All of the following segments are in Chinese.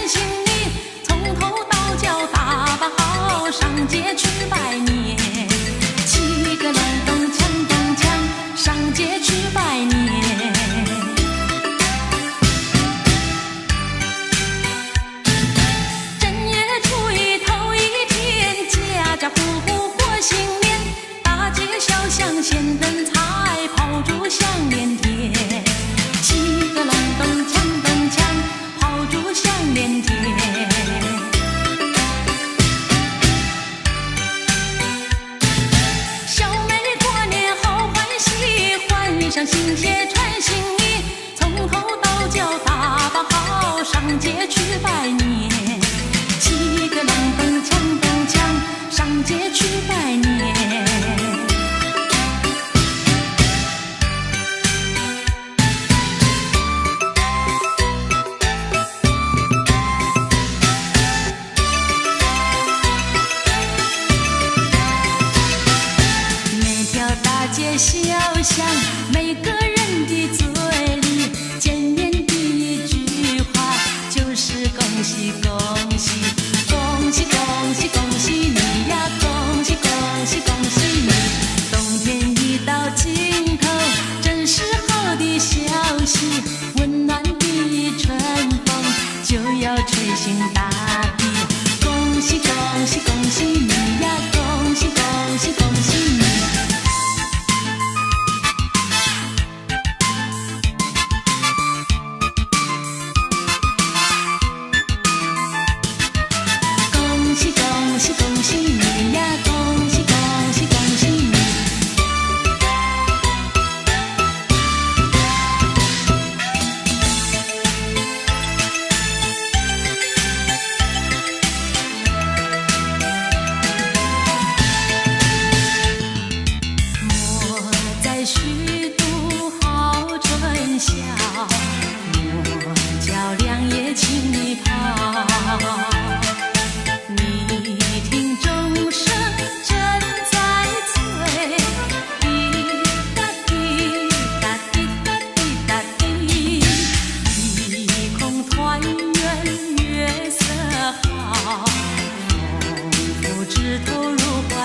新礼，从头到脚打扮好，上街去拜年。七个隆咚锵咚锵，上街去拜年。正月初一头一天，家家户户过新年，大街小巷现灯彩，炮竹响连天。七个隆咚锵咚锵，炮竹响连天。小妹过年好欢喜，换上新鞋穿新衣，从头到脚打扮好，上街去拜年。七个隆咚锵咚锵，上街去拜年。街小巷，每个人的嘴里见面第一句话就是恭喜恭喜，恭喜恭喜恭喜你呀，恭喜恭喜恭喜你。冬天一到尽头，正是好的消息，温暖的春风就要吹醒大地。恭喜恭喜恭喜你呀，恭喜恭喜恭喜你。恭喜你呀，恭喜恭喜恭喜你。我在虚度好春宵，我叫良夜请你跑。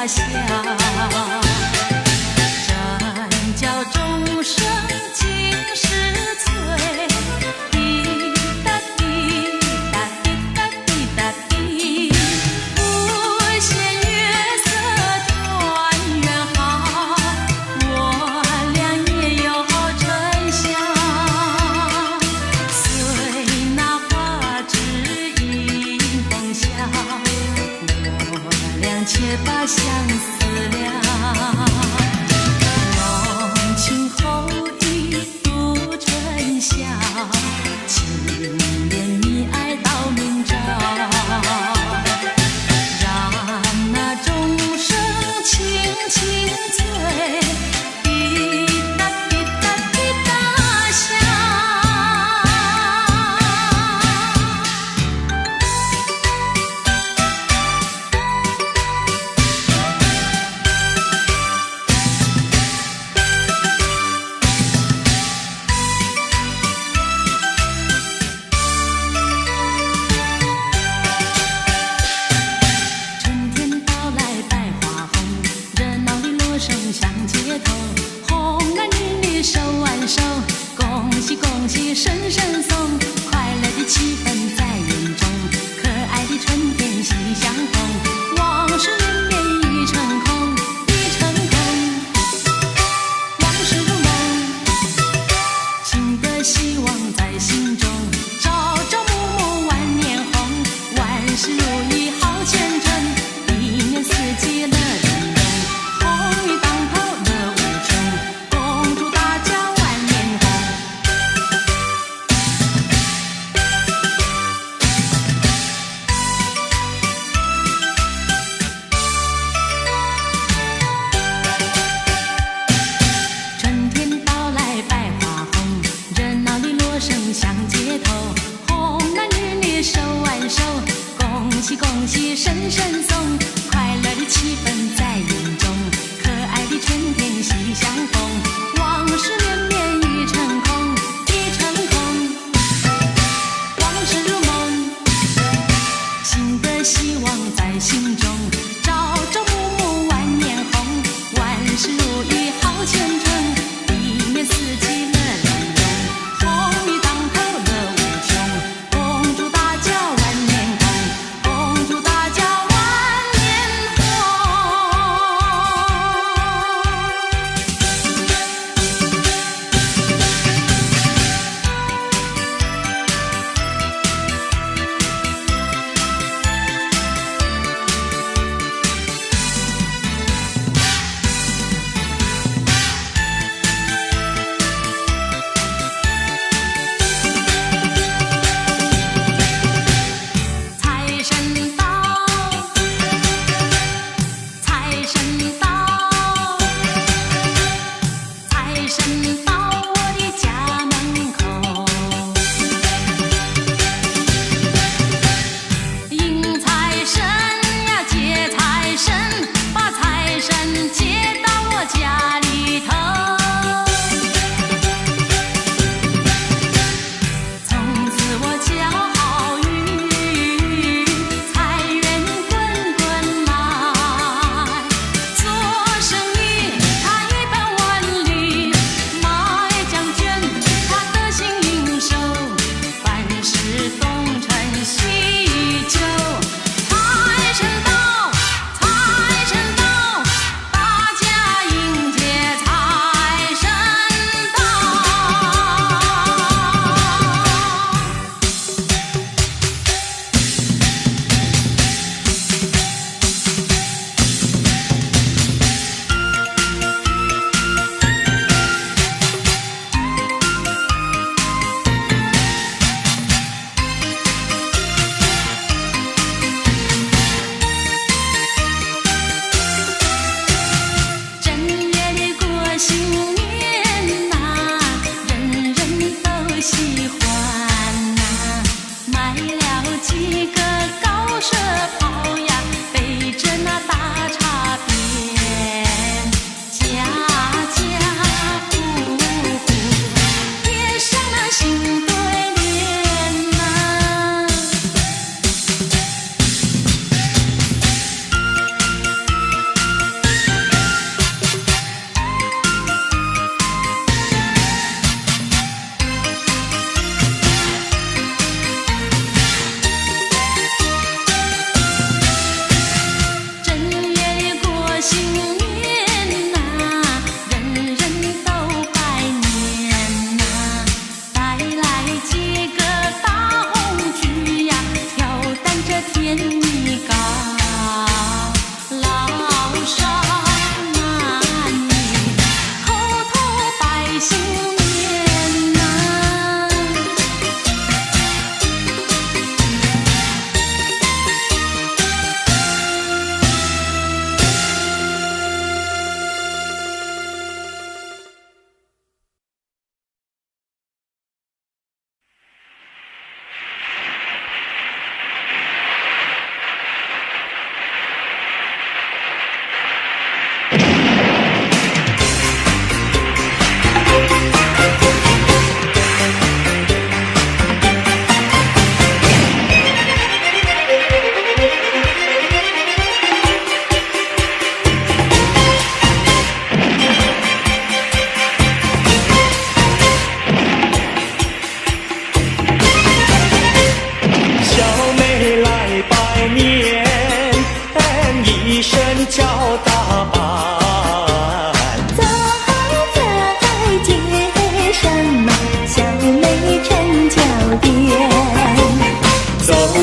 笑，真叫众生尽是醉。滴答滴答滴答滴答滴，无限月色团圆好，我俩也有好春宵。随那花枝迎风笑，我俩且把相思了。浓情厚意度春宵，情恋蜜爱到明朝，让那众生轻轻醉。滴答滴答滴答笑。上街头，红男绿女手挽手，恭喜恭喜声声送，快乐的气氛在园中，可爱的春天喜相逢，往事绵绵已成空，已成空，往事如梦，情的希望在心中，朝朝暮暮万年红，万事如意好前程，一年四季乐融融。红运当头乐无穷，恭祝大家万年红。春天到来百花红，热闹的锣声响街头，红男绿女手挽手，恭喜恭喜声声送，快乐的气氛在园中，可爱的春天喜相逢，往事绵绵已成空，已成空，往事如梦，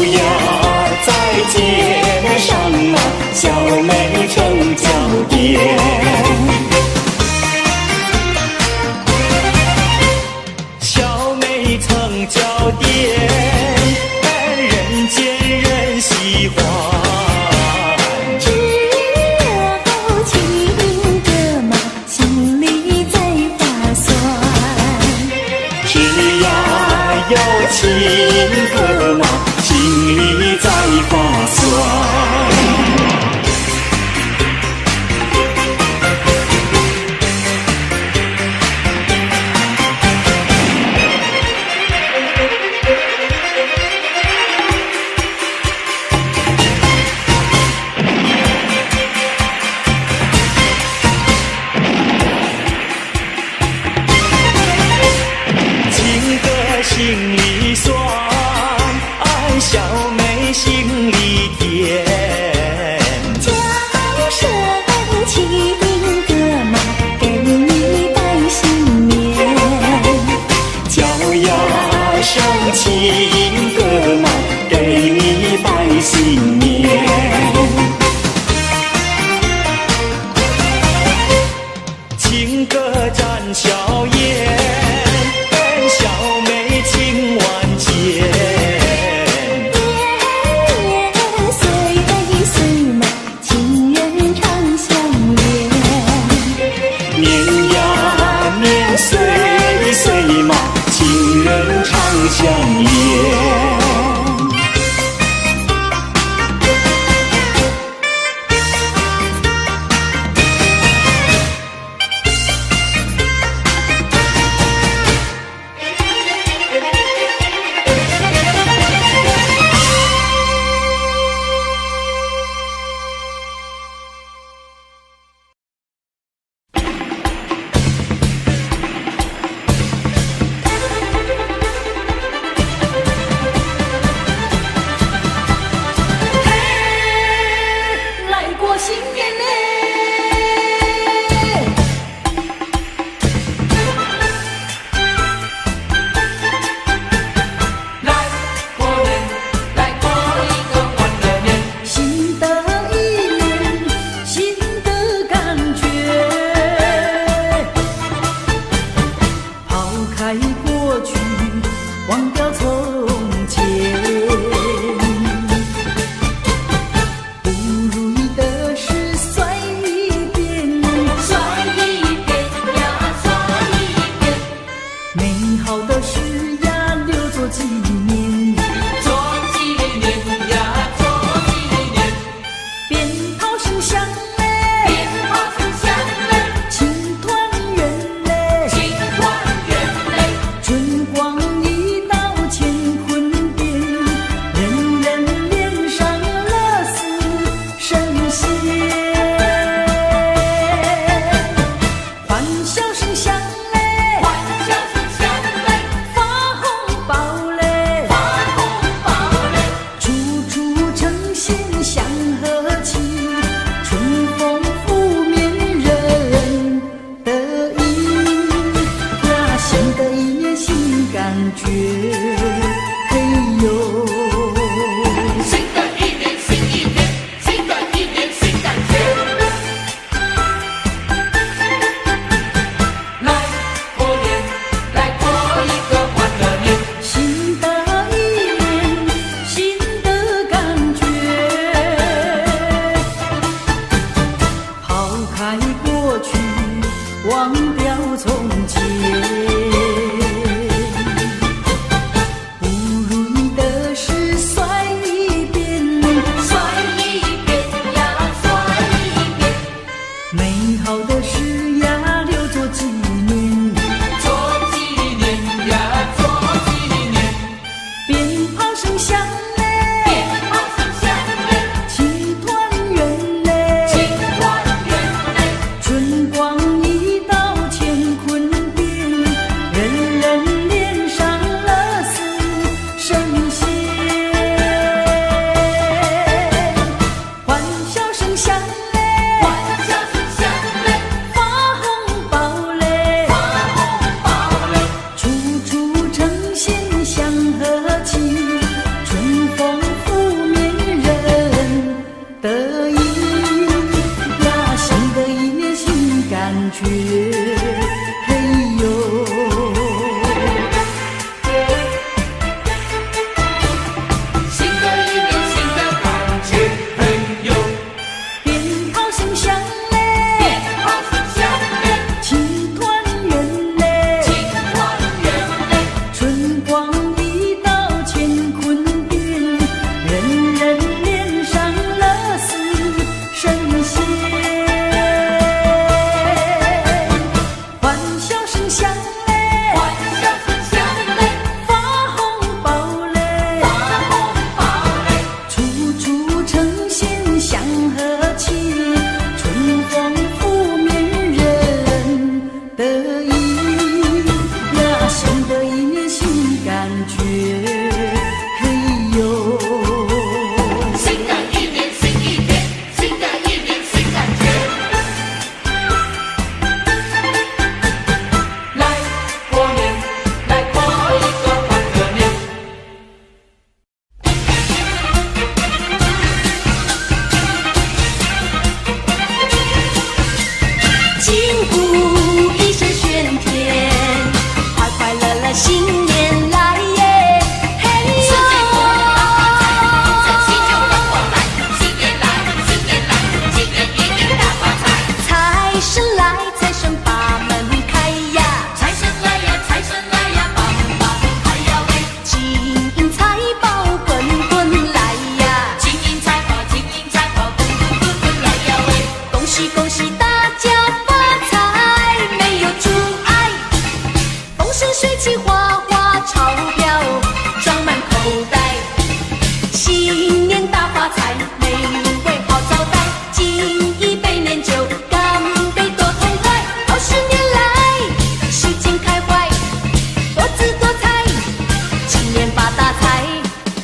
呀在街上啊，小妹成娇爹。小妹成娇爹，人见人喜欢。只有情歌嘛，心里在发酸。只要有情歌嘛，心里在发酸。心里酸，小妹心里甜。叫声情歌嘛，给你拜新年。叫呀声情歌嘛，给你拜新年。情歌展笑颜。年岁新年大发财，美味好招待，敬一杯年酒，干杯多痛快。20年来，世间开怀，多姿多彩，今年发大财，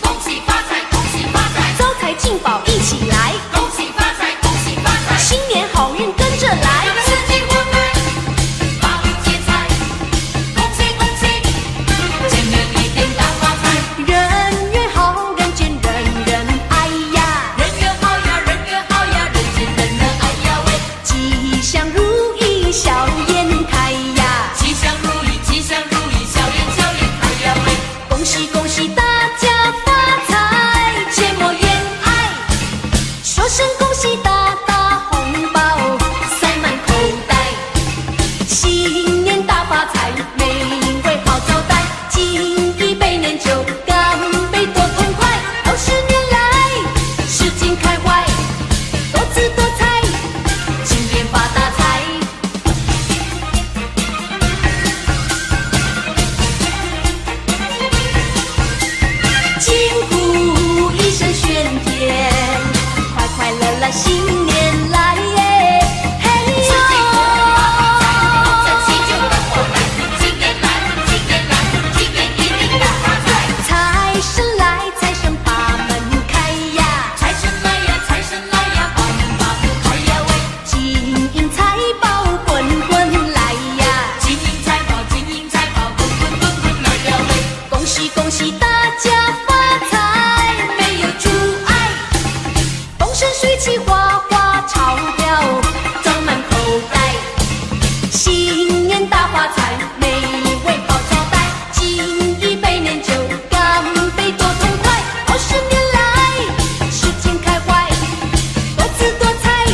恭喜发财，恭喜发财，招财进宝一起来，恭喜发财，恭喜发财，新年好运跟着来，四季过来，八路接财，恭喜恭喜，今年一定大发财，人缘好，人见人人爱呀，人缘好呀，人缘好呀，人见人人爱呀喂，吉祥如意笑颜开呀，吉祥如意，吉祥如意，笑颜笑颜开呀喂，恭喜恭喜大家发财，切莫怨爱，说声恭喜大大红包塞满口袋，新年大发财，美味好招待，敬一杯年酒，干杯多痛快。20年来，世间开怀，多姿多彩，今年发大财。金鼓一声喧天，快快乐乐新年来耶！嘿四季过来发财，珍惜就跟我来，今年来，今年来，今年一定大发财，财神来，财神把门开呀，财神来呀，财神来呀，把门把门开呀喂，金银财宝滚滚来呀，金银财宝，金银财宝，滚滚滚滚来呀喂，恭喜恭喜大家发财，没有阻碍，风生水起，花花钞票装满口袋，新年大发财，美味好招待，敬一杯年酒，干杯多痛快。20年来，世间开怀，多姿多彩，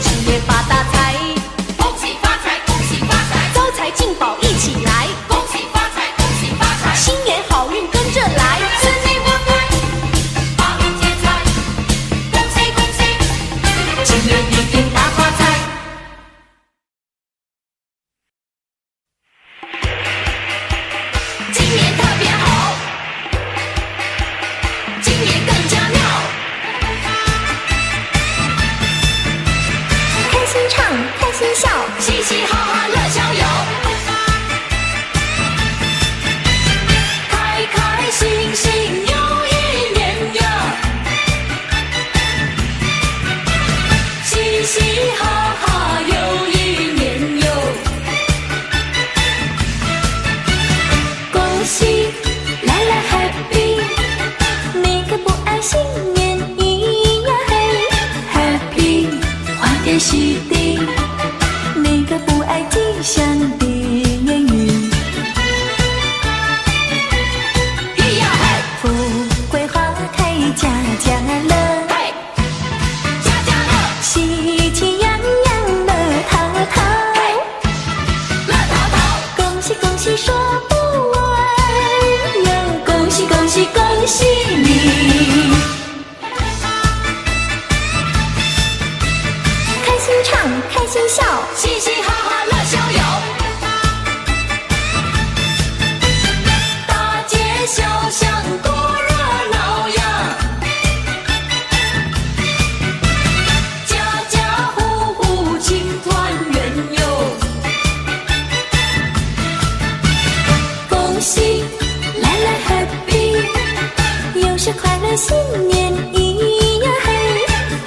今年发大财，恭喜发财，恭喜发财，招财进宝一起来，恭喜发财，恭喜发财，新年好运跟着来，四季过来，八路接财，恭喜恭喜，今年一定大发财。今年特别好，今年更加妙，开心唱，开心笑，嘻嘻哈哈乐逍遥，开开心心又一年呀，嘻嘻哈哈又一年哟，恭喜来来 happy， 哪个不爱新年咿呀嘿 happy， 欢天喜地，哪个不爱吉祥的言语，咿呀嘿，富贵花开家家乐，嘿，家家乐，喜气洋洋乐淘淘，乐淘淘，恭喜恭喜说不完呀，恭喜恭喜恭喜你！开心唱，开心笑，嘻嘻哈哈乐逍遥，大街小巷多热闹呀，家家户户庆团圆哟，恭喜来来 happy， 又是快乐新年咿呀嘿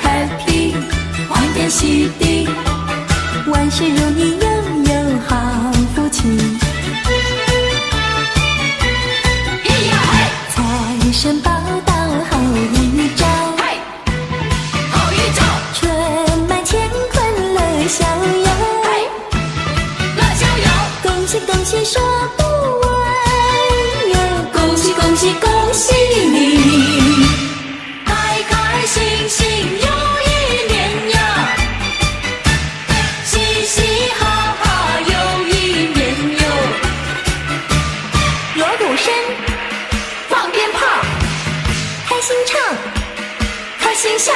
happy， 欢天喜地，万事如意又有好福气，咿呀嘿，财神报到好预兆，嘿，好预兆，春满乾坤乐逍遥，嘿，乐逍遥，恭喜恭喜说不完呀，恭喜恭喜恭喜你！开开心心又一年呀，嘻嘻哈哈又一年哟，锣鼓声，放鞭炮，开心唱，开心笑，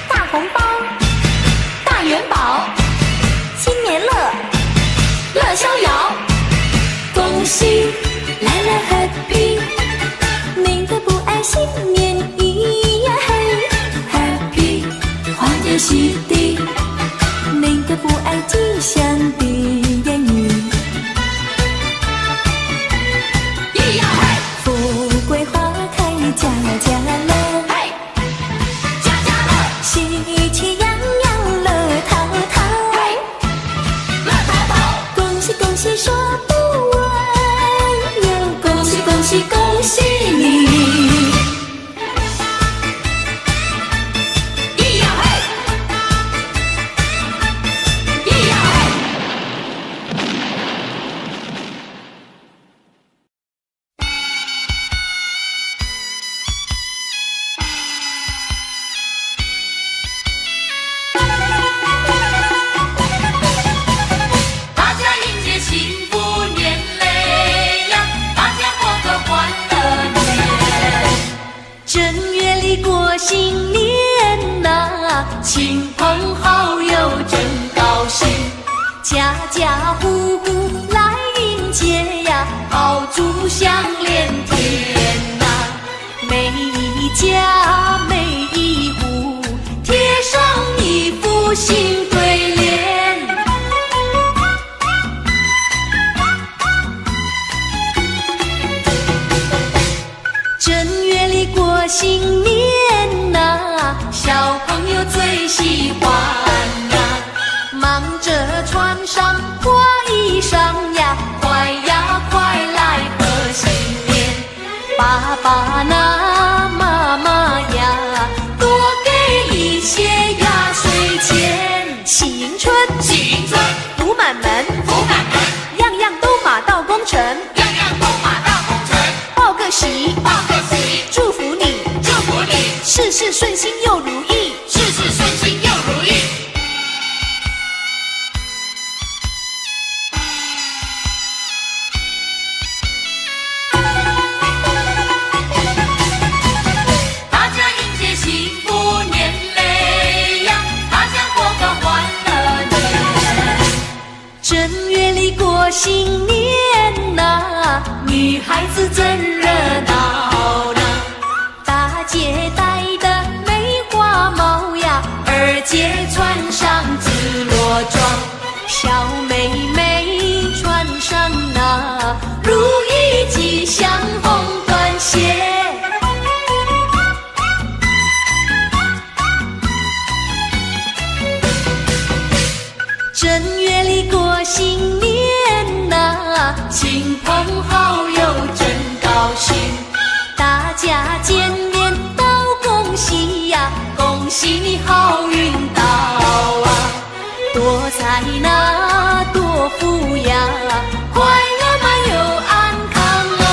大红包，大元宝，新年乐，乐逍遥，恭喜来来 happy，哪个不爱新年里过新年呐，亲朋好友真高兴，家家户户来迎接呀，爆竹响连天呐，每一家每一户贴上一副新对联。正月里过新年呐，小朋友最喜欢呐，忙着穿上花衣裳呀，快呀快来贺新年。爸爸呐，妈妈呀，多给一些压岁钱。喜迎春，喜迎春，福满门，福满门，样样都马到功成，样样都马到功成。报个喜，报个喜，祝福你，祝福你，事事顺心又如意，事事顺心又如意。大家迎接幸福年嘞呀，大家过个欢乐年。正月里过新年呐，女孩子真热闹呢，大姐戴的梅花帽呀，二姐穿上紫罗装，小妹妹穿上那如意吉祥红缎鞋。正月里过新年呐，亲朋好友真高兴，大家见面都恭喜呀，恭喜你好运到啊，多财那多福呀，快乐满又安康啊。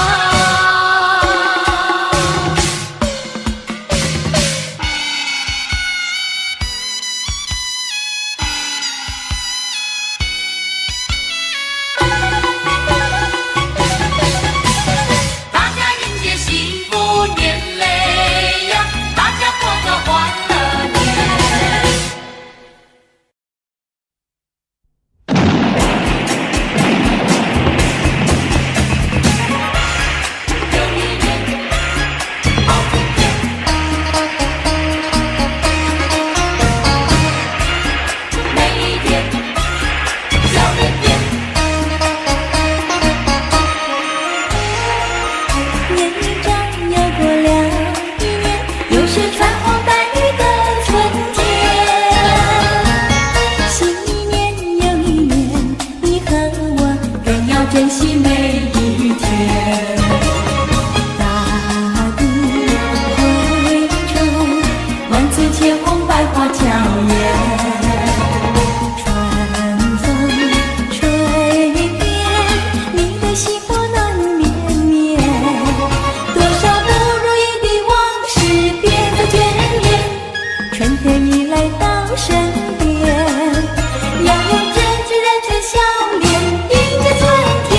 大家迎接幸福年嘞呀，大家过个欢乐年。有一年，好春天，每一天，笑脸脸。年长又过了一年，又是穿红戴绿的春天。新一年又一年，你和我更要珍惜每一天。大地回春，万紫千红百花娇艳。春风吹遍你的心多难绵绵，多少不如意的往事别再眷恋。春天已来到身边，要用真挚认真笑脸迎接春天，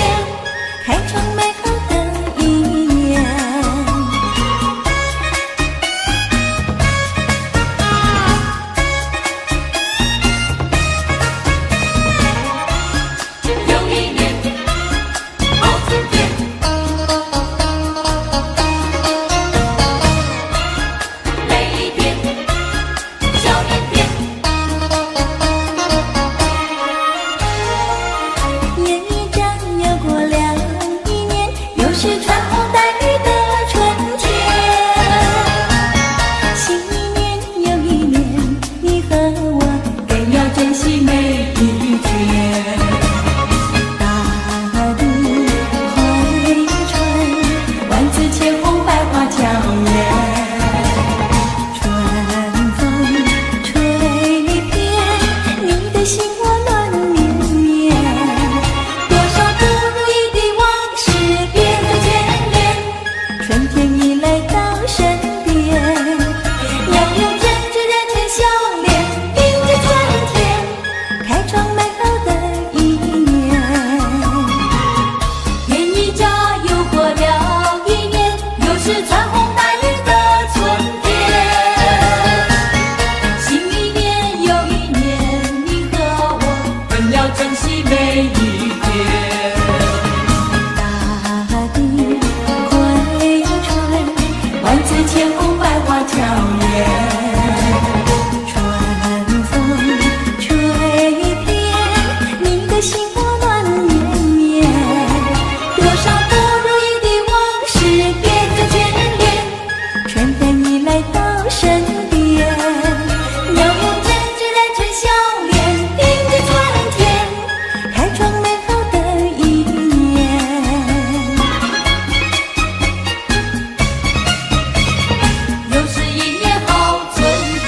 开创美好的一年。天空百花娇艳。春风吹遍你的心窝暖绵绵，多少不如意的往事变得眷恋。春天你来到身边，要用针织来成笑脸，迎着春天，开创美好的一年。又是一年好春天。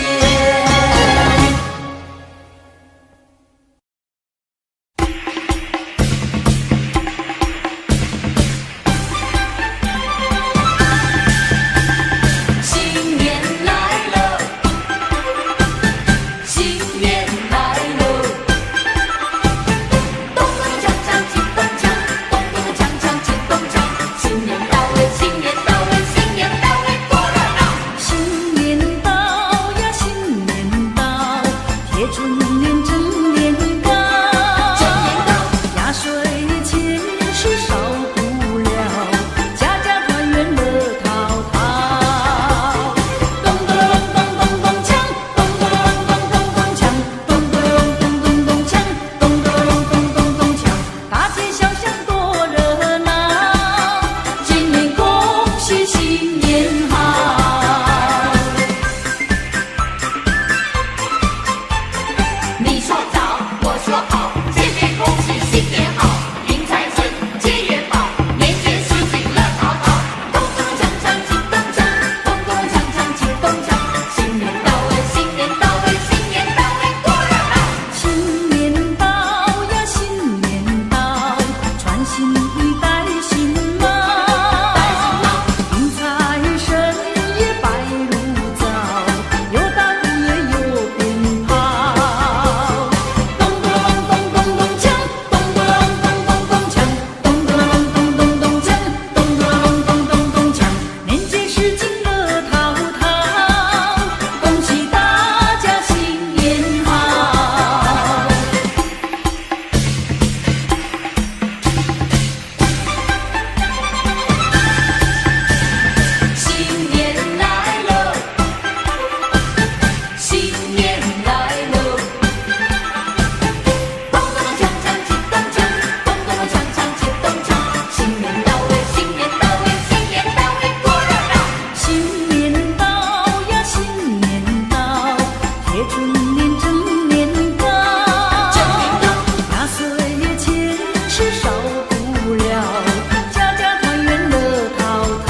新年来了，新年来了，咚咚锵锵进咚锵，咚咚锵锵进咚锵，新年到了，新年到了，新年到了，多热闹！新年到呀，新年到，贴春联正年糕，压岁钱是少不了，家家团圆乐淘淘。咚咚咚咚咚锵，咚咚咚咚咚锵，咚咚咚咚咚锵，咚咚咚咚咚锵，大街小巷多热闹，今年恭喜新年好。你说早，我说好，见面恭喜新年好，迎财神，接元宝，年年事情乐淘淘，咚咚锵锵进咚锵，咚咚锵锵进咚锵，新年到了，新年到了，新年到了，多热闹！新年到呀，新年到，穿新衣，戴新帽，迎财神也拜如早，有大鼓也有鞭炮。咚咚咚咚咚锵，咚咚咚咚咚锵，咚咚咚咚咚锵，咚咚咚咚咚锵，年节时节乐淘淘，恭喜大家新年好。新年来了，新年来了，咚咚锵锵进咚锵，咚咚锵锵进咚锵，新年到了，新年到了，新年到了，多热闹！新年到呀，新年到，贴春联正年糕，压岁钱是少不了，家家团圆乐淘淘。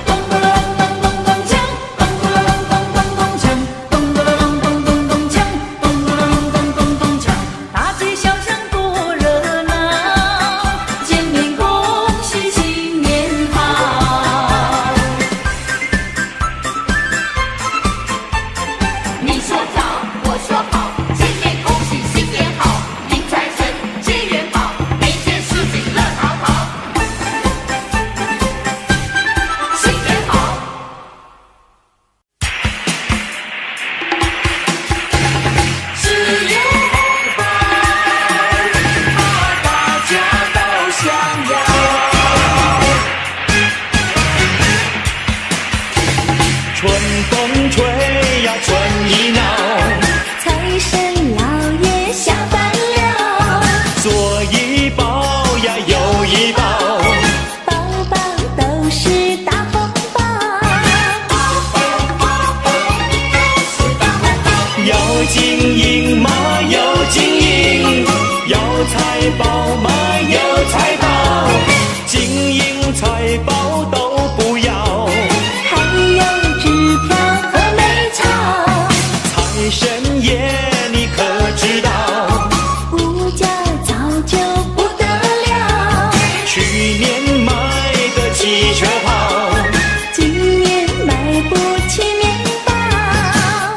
咚咚咚咚咚锵，咚咚咚咚咚锵，咚咚咚咚咚锵，咚咚咚咚咚锵，大街小巷多热闹，见面恭喜新年好。你说早，我说好，见面恭喜新年好，迎财神，接元宝，年年事情乐淘淘，新年好！只有红包，大家都想要。春风吹呀，春意闹，财神老爷下班了，左一包呀，右一包，包包都是大红包。要金银嘛有金银，要财宝嘛有财宝，金银财宝都不要。还有支票和美钞，财神爷你可知道，物价早就不得了，去年买得起车跑，今年买不起面包。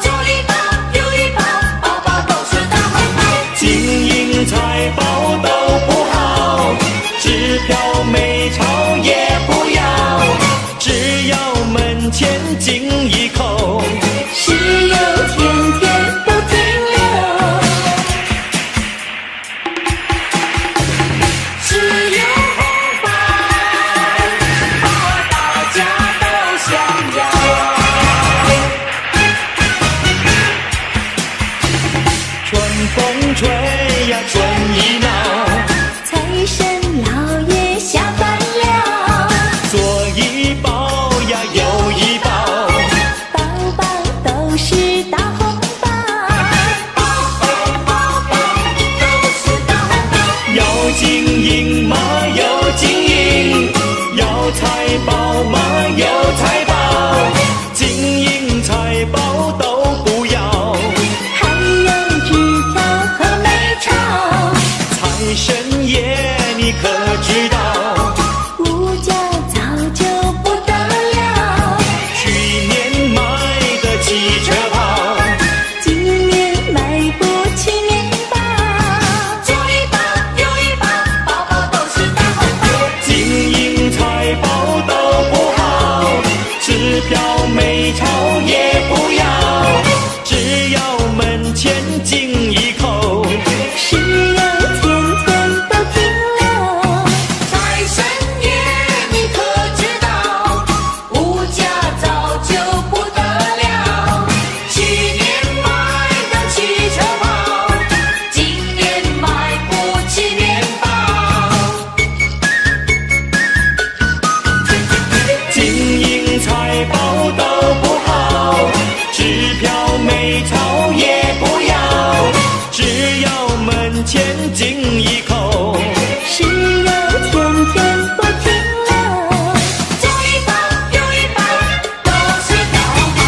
左一包，右一包，包包都是大红包。金银财宝都不好，支票美钞也不要，只要门前金一口，石油天天不停留，只有红包，大家都想票没钞也不要，只要门前敬一口。是要天天都听了。财神爷，你可知道，物价早就不得了。去年买的汽车跑，今年买不起面包。金银财宝都不好，支票没钞也不要，只要门前敬一口。是要天天都听了。走一包又一包，都是大红包。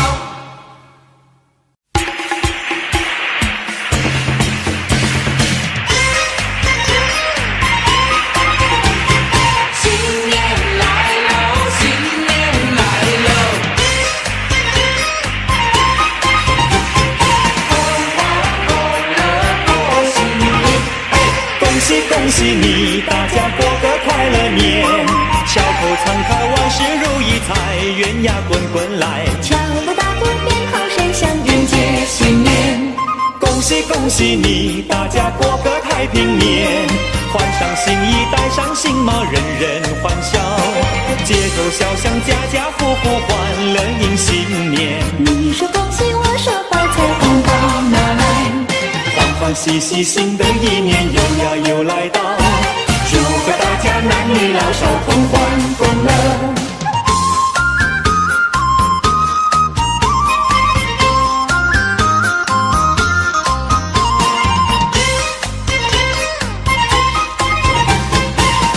新年来喽，新年来喽，红花红了过新年。恭喜恭喜你，大家过个快乐年，笑口常开，万事如意，财源呀滚滚来。敲锣打鼓鞭炮声响，迎接新年。恭喜恭喜你，大家过个太平年，换上新衣，戴上新帽，人人欢笑，街头小巷，家家户户欢乐迎新年。你说恭喜，我说发财，红包拿来。欢欢喜喜，新的一年又来到，祝贺大家男女老少同欢共乐。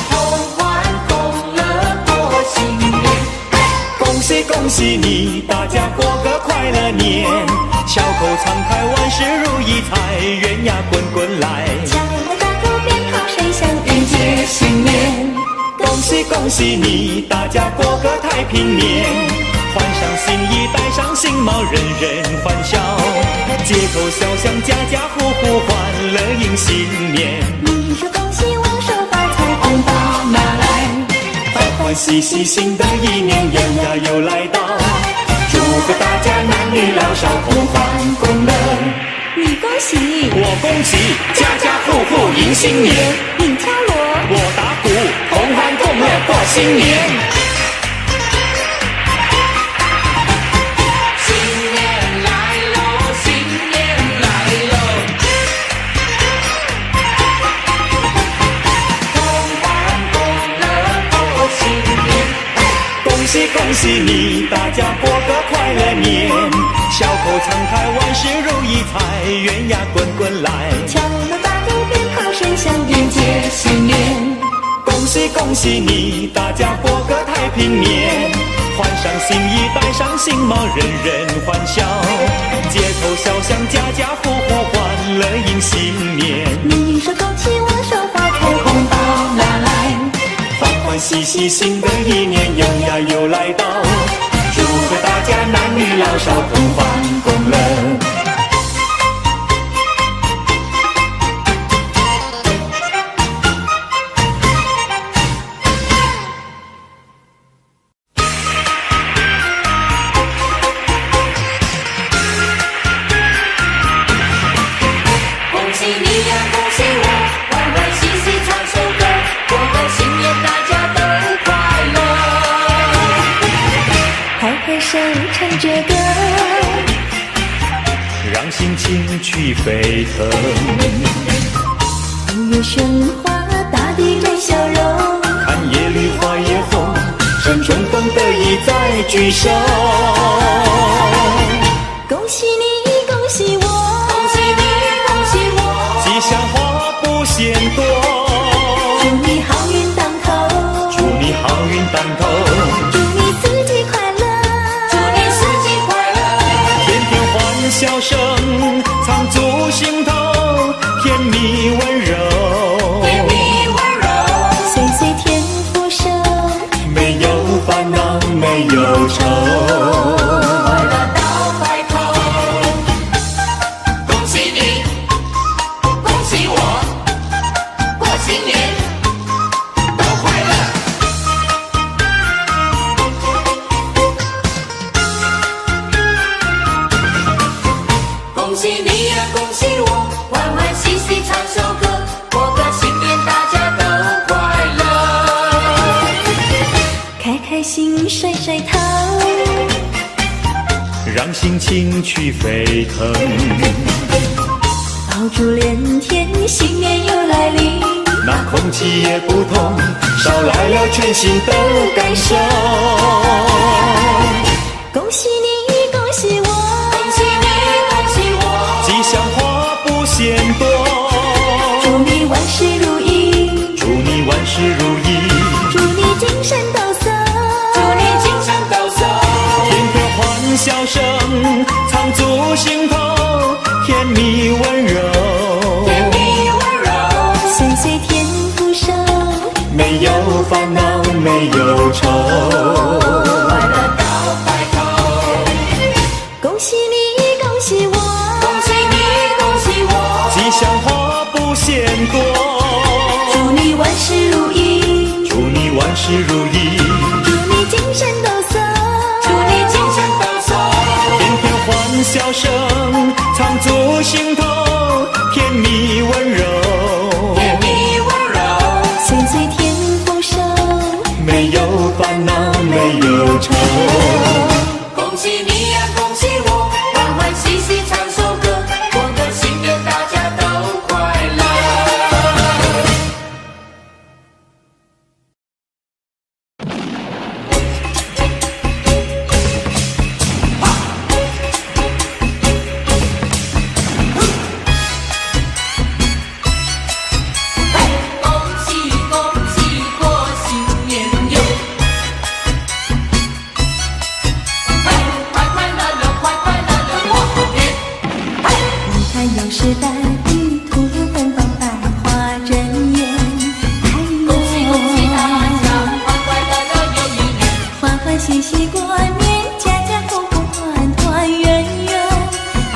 同欢共乐过新年。恭喜恭喜你，大家过个快乐年，笑口常开，万事如意，财源呀滚滚来。敲锣打鼓鞭炮声响，迎接新年。恭喜恭喜你，大家过个太平年，换上新衣，戴上新帽，人人欢笑，街头小巷，家家户户欢乐迎新年。你说恭喜，我说发财，红包拿来。欢欢喜喜，新的一年又来到，祝贺大家男女老少同欢共乐。你恭喜，我恭喜，家家户户迎新年，你敲锣，我打鼓，同欢共乐过新年。新年来喽，新年来喽，同欢共乐过新年。恭喜恭喜你，大家过个快乐年，笑口常开，万事如意，财源呀滚滚来。敲锣打鼓鞭炮声响，迎接新年。恭喜恭喜你，大家过个太平年，换上新衣，戴上新帽，人人欢笑，街头小巷，家家户户欢乐迎新年。你说恭喜，我说发财，红包拿来。欢欢喜喜，新的一年又来到，祝贺大家男女老少同欢共乐。恭喜你呀，恭喜我，欢欢喜喜唱首歌，过个新年大家都快乐。拍拍手唱着歌，让心情去飞腾。五月喧哗，大地没笑容。看叶绿花叶红，趁春风得意再聚首。恭喜你，恭喜我，恭喜你，恭喜我，吉祥话不嫌多，祝你好运当头，祝你好运当头，祝你四季快乐，祝你四季快乐，天天欢笑声藏足心头，甜蜜温柔，甜蜜温柔，岁岁添福寿，没有烦恼没有愁。快乐到白头。恭喜你，恭喜我，过新年都快乐。喜我，欢欢喜喜唱首歌，过个新年大家都快乐。开开心甩甩头，让心情去沸腾。爆竹连天，新年又来临，那空气也不同，捎来了全新的感受。恭喜你，恭喜我，恭喜你，恭喜我，吉祥话不嫌多，祝你万事如意，祝你万事如意，祝你精神抖擞，祝你精神抖擞，天天欢笑声藏足心头，甜蜜温柔，甜蜜温柔，岁岁添福寿，没有烦恼，没有愁。快乐到白头。恭喜你，恭喜我，恭喜你，恭喜我，吉祥话不嫌多，祝你万事如意，祝你万事如意，祝你精神抖擞，祝你精神抖擞，天天欢笑声藏足心头，甜蜜温柔，甜蜜温柔，岁岁添福寿，没有烦恼，没有愁。恭喜你呀，恭喜我，欢欢喜喜唱首歌，过个新年大家都快乐。恭喜恭喜过新年哟！快快乐乐，快快乐乐过好年！你看又是白玉兔芬芳百花争艳，哎恭喜恭喜大家，快快乐乐又一年！欢欢喜喜过年，家家户户团团圆圆，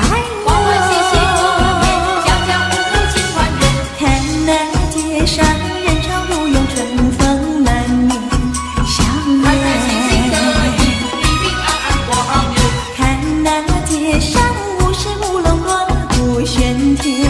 哎欢欢喜喜过年，家家户户庆团圆。看那街上人潮如涌，春风满面笑开开心心的颜。一，平平安安过好年。看那街上舞狮舞龙锣鼓喧天，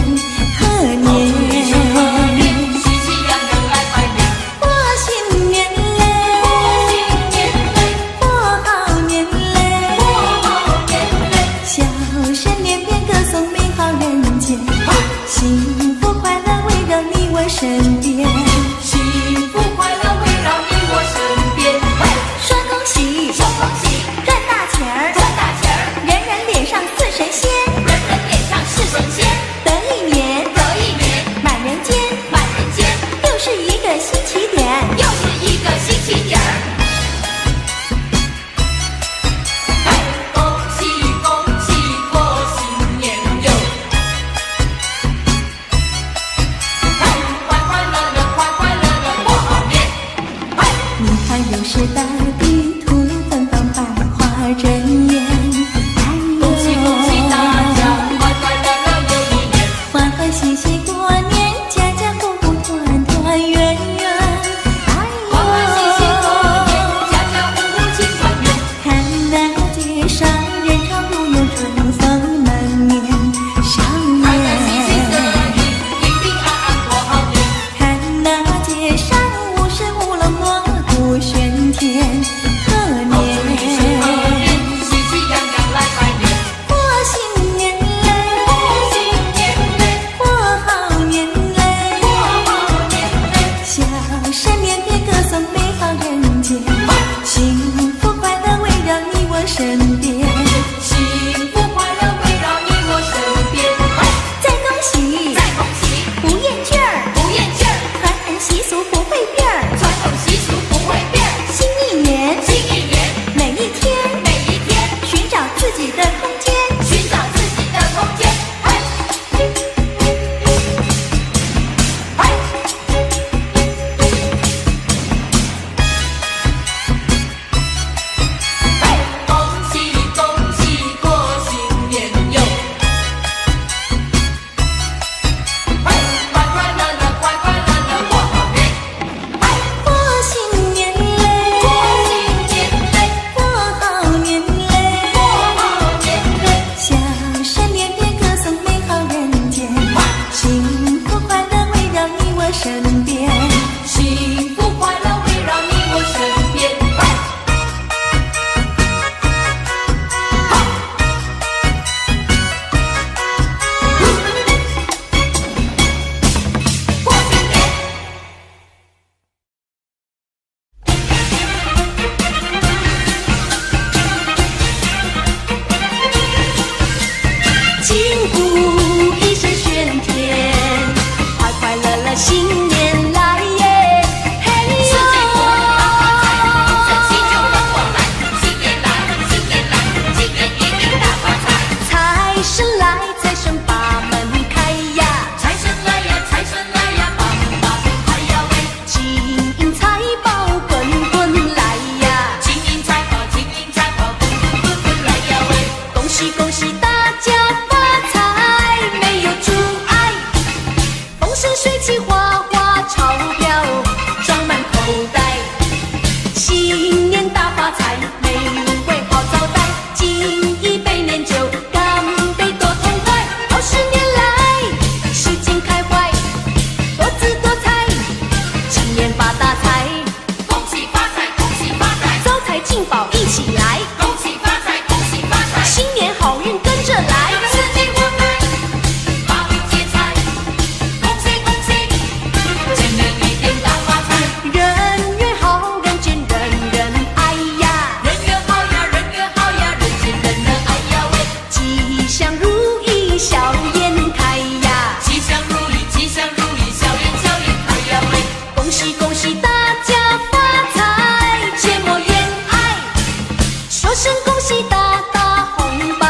喜大大红包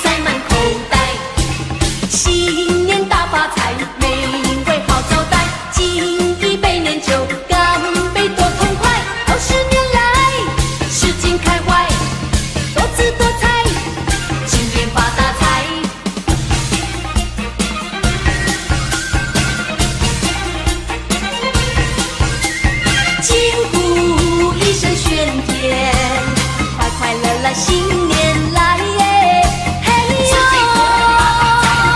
塞满口袋，新年大发财，美味好招待，敬一杯年酒，干杯多痛快，20年来使劲开怀，多姿多彩，新年发大财。金鼓一声喧天，快快乐乐新年来耶！嘿呦！吃鸡过年发大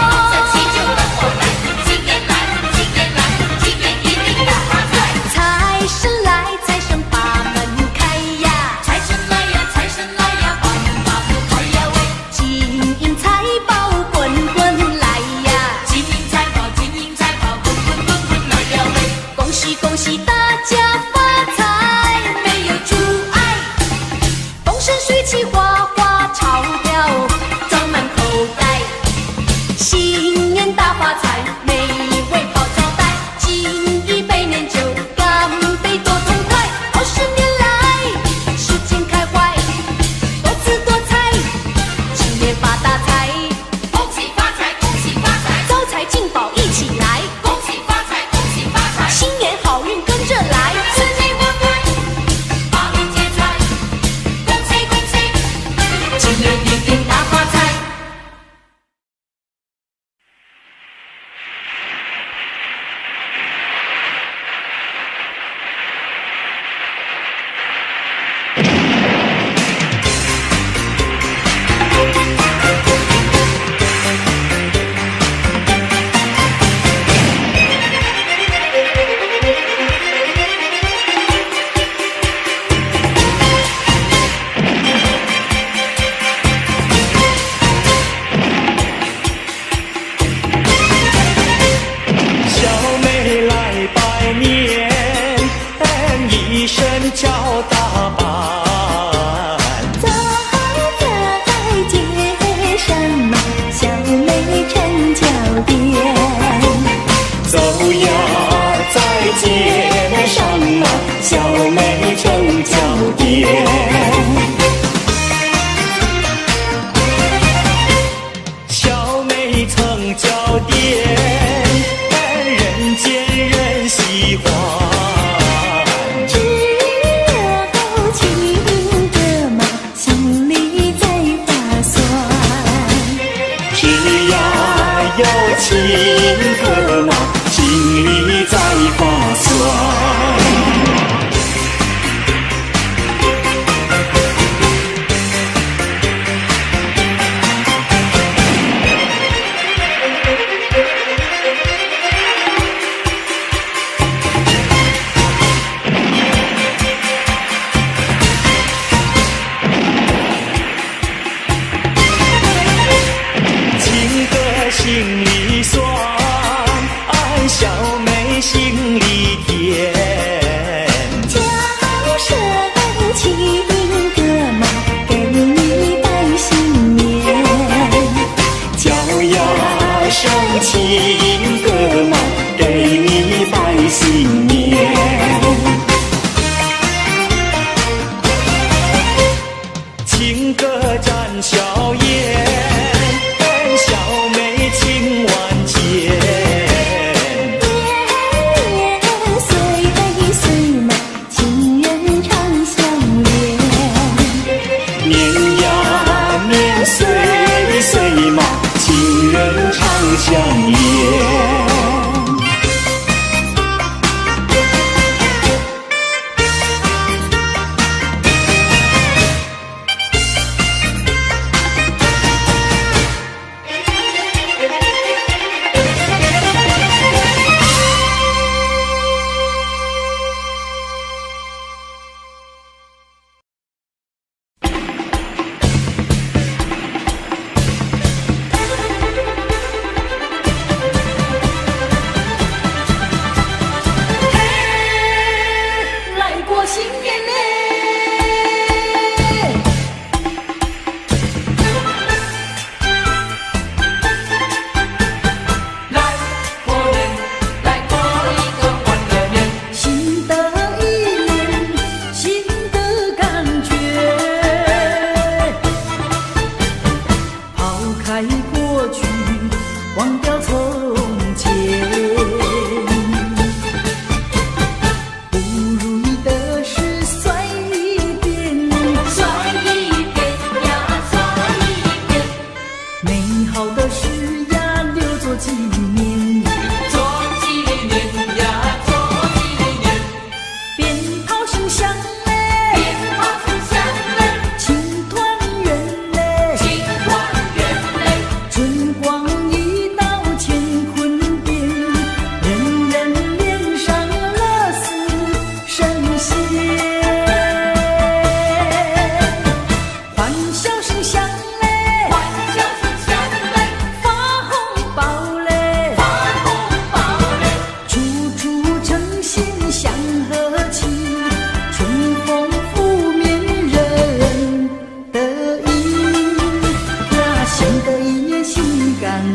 财，这喜酒等我来。新年来，新年来，今年一定大发财。财神来，财神把门开呀！财神来呀，财神来呀，把门把门开呀喂！金银财宝滚滚来呀！金银财宝，金银财宝，滚滚滚滚来呀喂！恭喜恭喜大家发财，没有阻碍，风生水起，花花钞票装满口袋，新年大发财，美味好招待，敬一杯年酒，干杯多痛快，20年来使劲开怀，多姿多彩，新年发大财，恭喜发财，恭喜发财，招财进宝一起来，恭喜发财，恭喜发财，新年好运跟着来，四季欢快，八面接财，恭喜恭喜，今年一定大发财。小妹来拜年，一身叫打扮。走在街上嘛，小妹撑脚边。走呀，在街上啊，小妹撑脚边。小妹撑脚垫，人见人喜欢。只有情歌嘛，心里在发酸。只要有情歌嘛，心里在发酸。情歌心里酸，小妹心里甜。叫声情歌嘛，给你拜新年。叫呀声情歌嘛，给你拜新年。情歌展笑颜，小妹情万千。年岁岁嘛，情人常相连。年呀年岁岁嘛，情人常相恋。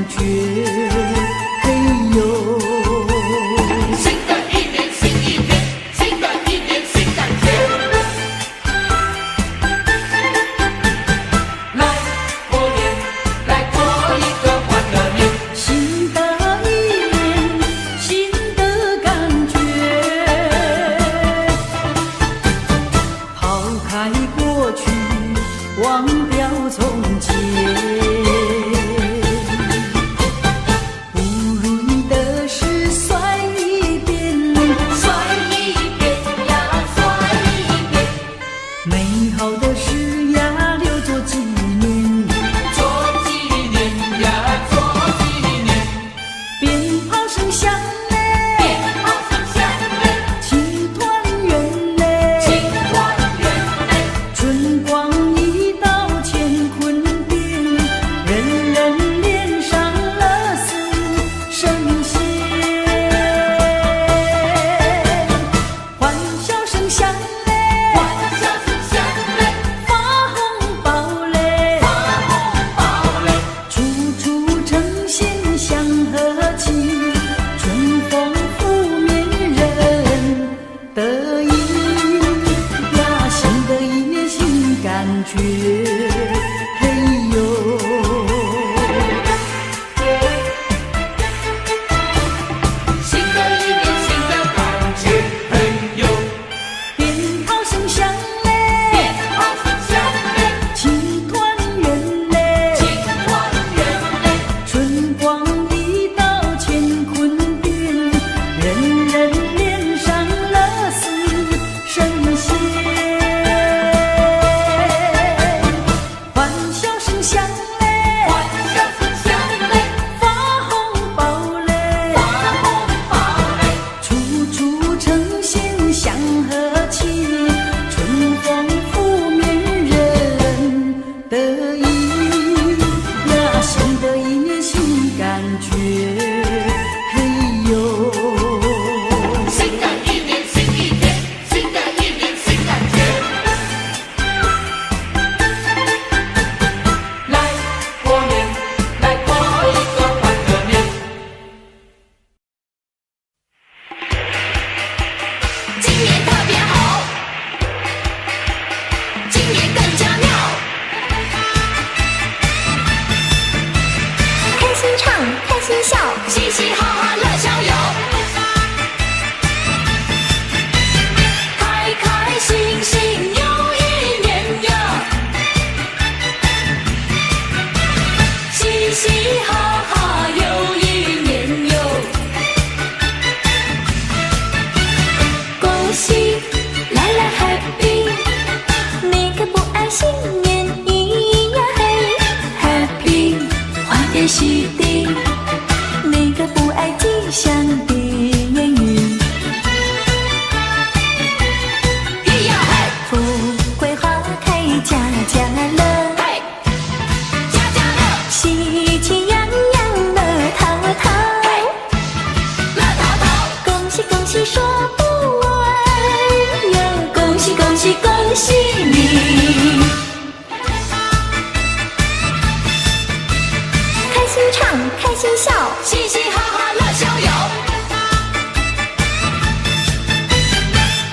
觉。嘿呦，新的一年新一天，新的一年新感觉。来过年，来过一个欢乐年。新的一年，新的感觉。抛开过去，忘掉从前。不如意的事算一遍，算一遍呀，算一遍，美好的事呀留作纪念。做纪念呀，做纪念。鞭炮声响嘞，鞭炮声响嘞，庆团圆嘞，庆团圆嘞，春光一道乾坤变，人人脸上乐似神仙。欢笑声响嘞，欢笑声响嘞，发红包嘞，发红包嘞，处处呈现祥和气，春风拂面人得意呀，新的一年新感觉。嘿呦，新的一年新的感觉。嘿呦，鞭炮声响嘞，鞭炮声响嘞，庆团圆嘞，庆团圆嘞，春光一道乾坤变，人人脸上乐似神仙。欢笑声响嘞，欢笑声响嘞，发红包嘞，发红包嘞，处处呈现祥和气，春风拂面人得意呀，新的一年新感觉。嘿呦，新的一年新一天，新的一年新感觉。来过年，来过一个欢乐年。今年特别好，今年更加妙。开心唱，开心笑，嘻嘻哈哈乐逍遥，开开心心又一年呀，嘻嘻哈哈又一年哟，恭喜来来 happy， 你可不爱新年咿呀嘿 happy， 欢天喜地，你可不爱吉祥的言语，咿呀嘿，富贵花开家家乐，嘿，家家乐，喜气洋洋乐淘淘，乐淘淘，恭喜恭喜说不完哟，恭喜恭喜恭喜你！开心唱，开心笑，嘻嘻哈哈乐逍遥，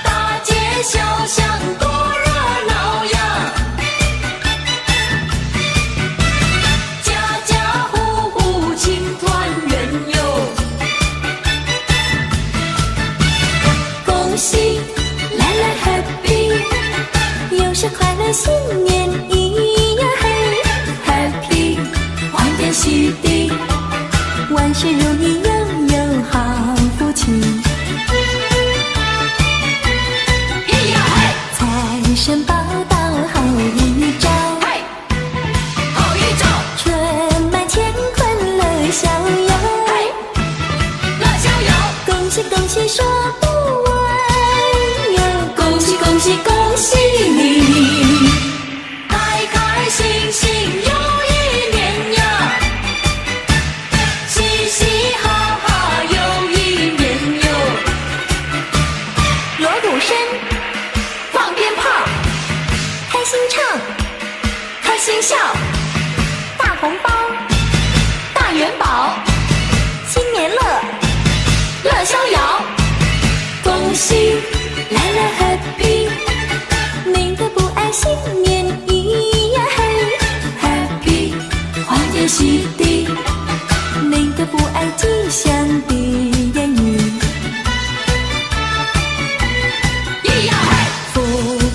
大街小巷多热闹呀，家家户户庆团圆哟，恭喜来来 happy， 又是快乐新年咿呀嘿 happy， 欢天喜地，万事如意拥有好福气，咿呀嘿，财神报到好预兆，嘿，好预兆，春满乾坤乐逍遥，嘿，乐逍遥，恭喜恭喜说不完哟，恭喜恭喜恭喜你！开开心心又一年呀，嘻嘻哈哈又一年哟，锣鼓声，放鞭炮，开心唱，开心笑，大红包，大元宝，新年乐，乐逍遥，恭喜来了 Happy， 你的不爱新年咿呀嘿 Happy， 欢天喜地，你的不爱吉祥的言语，咿呀嘿，富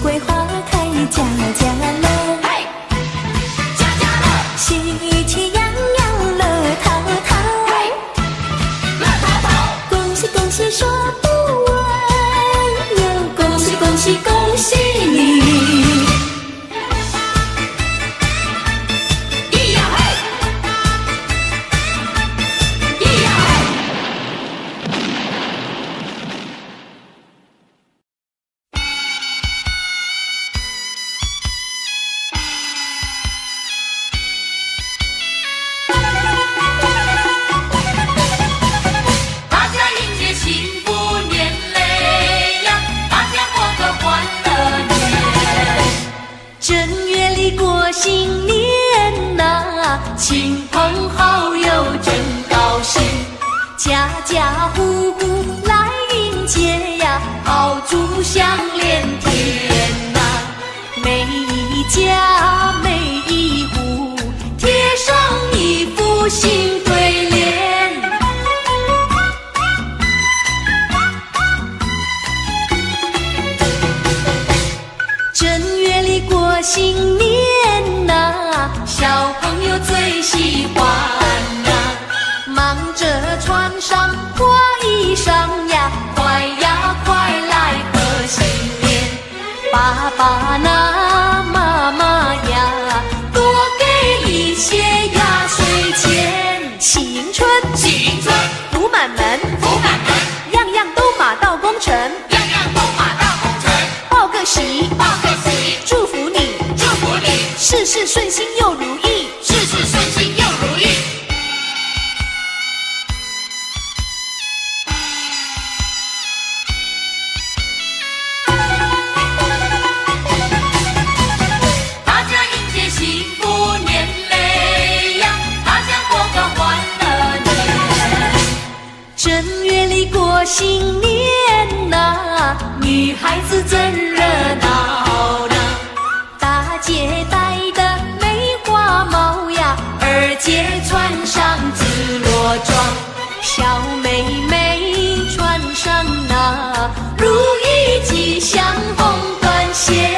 贵花开家家乐。喜气洋洋乐淘淘，乐淘淘，恭喜恭喜说不完哟，恭喜恭喜恭喜你！咿呀嘿，咿呀嘿。大家迎接幸福年嘞呀，大家过个欢乐年。正月里过新年呐，亲朋好友真高兴，家家户户来迎接呀，爆竹响连天呐，每一家每一户贴上一副新对联。正月里过新年呐，小朋友最喜欢呐，忙着穿上花衣裳呀，快呀快来贺新年。爸爸呐，妈妈呀，多给一些压岁钱。喜迎春，喜迎春，福满门，福满门，样样都马到功成。样样都马到功成。报个喜，报个喜，祝福你，祝福你，事事顺心又如意。事事顺心又如意。大家迎接幸福年嘞呀，大家过个欢乐年。正月里过新年呐，女孩子真热闹呢，大姐戴的梅花帽呀，二姐穿上紫罗装，小妹妹穿上那如意吉祥红缎鞋。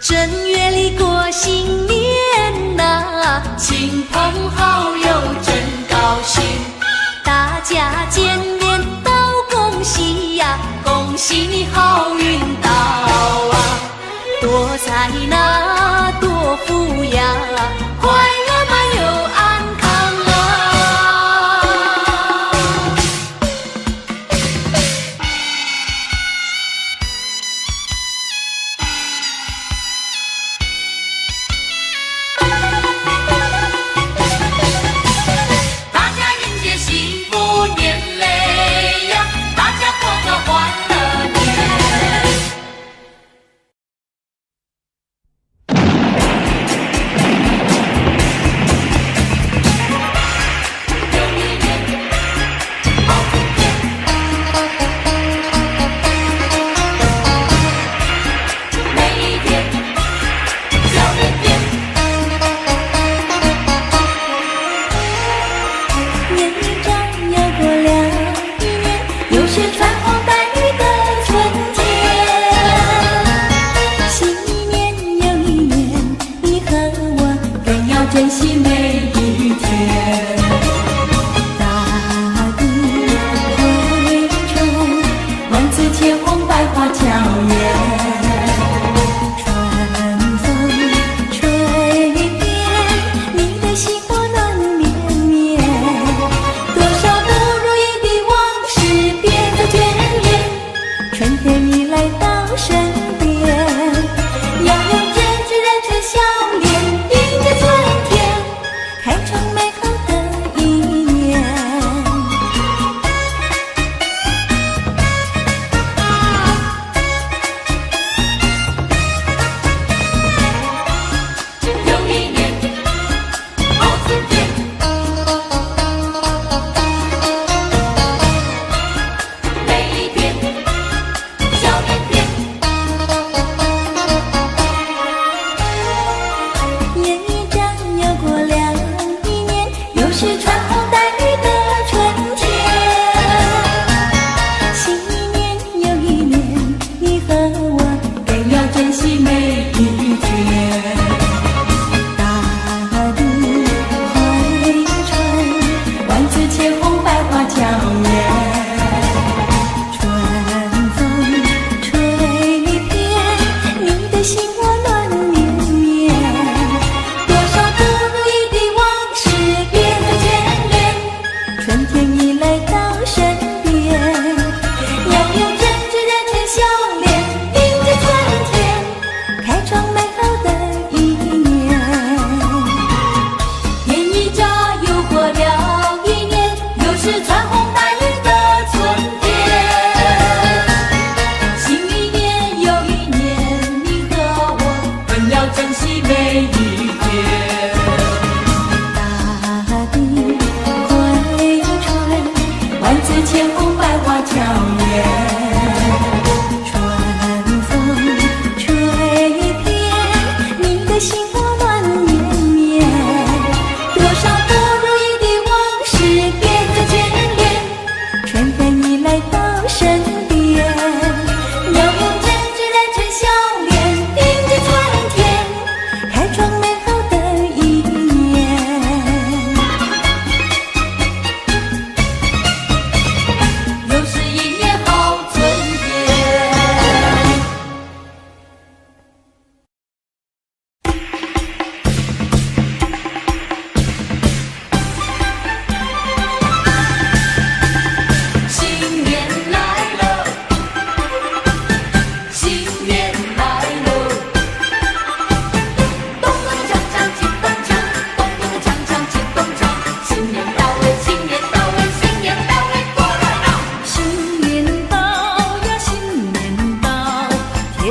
正月里过新年呐，亲朋好友真高兴，大家见面都恭喜呀，恭喜你好运到啊，多财那多福呀，快乐满又安康啊。大家迎接幸福年嘞呀，大家过个欢乐年。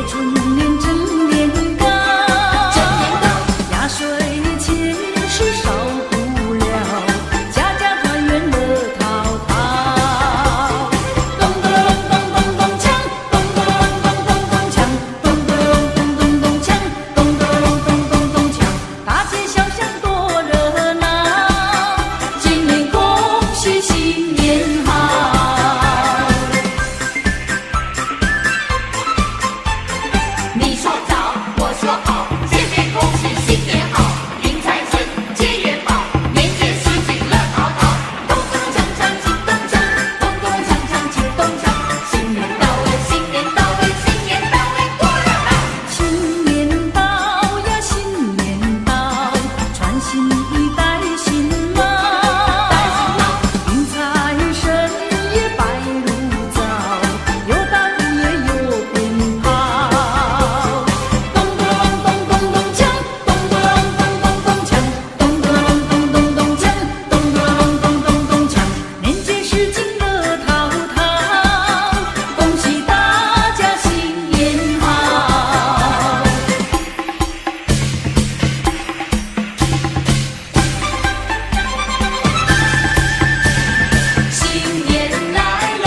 贴春联正年糕，压岁钱是少不了，家家团圆乐淘淘。咚咚咚咚咚锵，咚咚咚咚咚锵，咚咚咚咚咚锵，咚咚咚咚咚锵，大街小巷多热闹，今年恭喜新年好。你说早，我说好，见面恭喜新年好，迎财神，接元宝，年年事情乐淘淘，咚咚锵锵金咚锵，咚咚锵锵金咚锵，新年到位，新年到位，新年到位，多热闹！新年到呀，新年到，穿新衣，戴新帽，迎财神也拜如早，有大鼓也有鞭炮。咚咚咚咚咚锵，咚咚咚咚咚锵，咚咚咚咚咚锵，咚咚咚咚咚锵，年节时景乐淘淘，恭喜大家新年好。新年来了，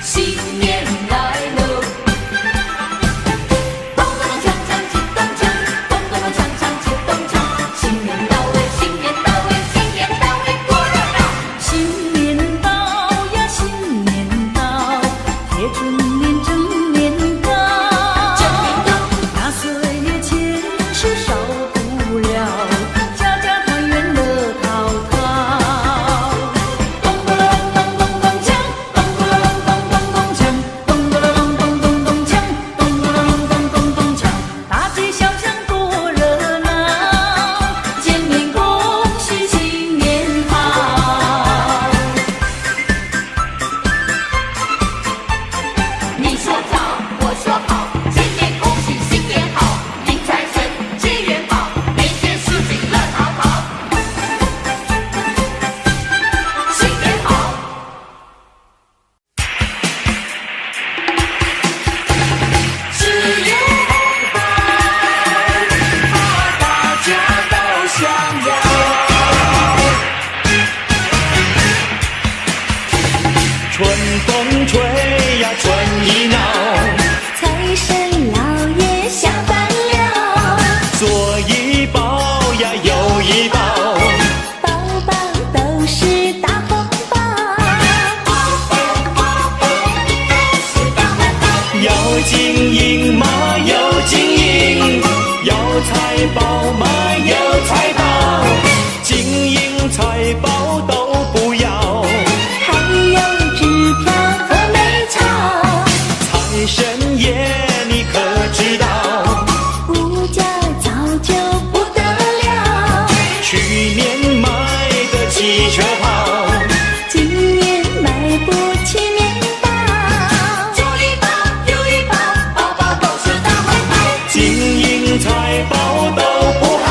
新年来了，咚咚锵锵金咚锵，咚咚锵锵金咚锵，新年到位，新年到位，新年到位，多热闹！新年到呀，新年到，贴春联正年糕，压岁钱是少不了，家家团圆乐淘淘。咚咚咚咚咚锵，咚咚咚咚咚锵，咚咚咚咚咚锵，咚咚咚咚咚锵，大街小巷多热闹，见面恭喜新年好。你说早，我说好，见面恭喜新年好，迎财神，接元宝，年年事情乐淘淘，新年好！只有红包，大家都想要。春风吹呀春意闹，财神老爷下班了，左一包呀右一包，包包都是大红包。要金银嘛有金银，要财宝嘛有财宝，金银财宝都不要，还有支票和美钞，财神爷你可知道？物价早就不得了，去年买得起车跑，今年买不起面包。左一包，右一包，包包都是大红包。金银财宝都不好。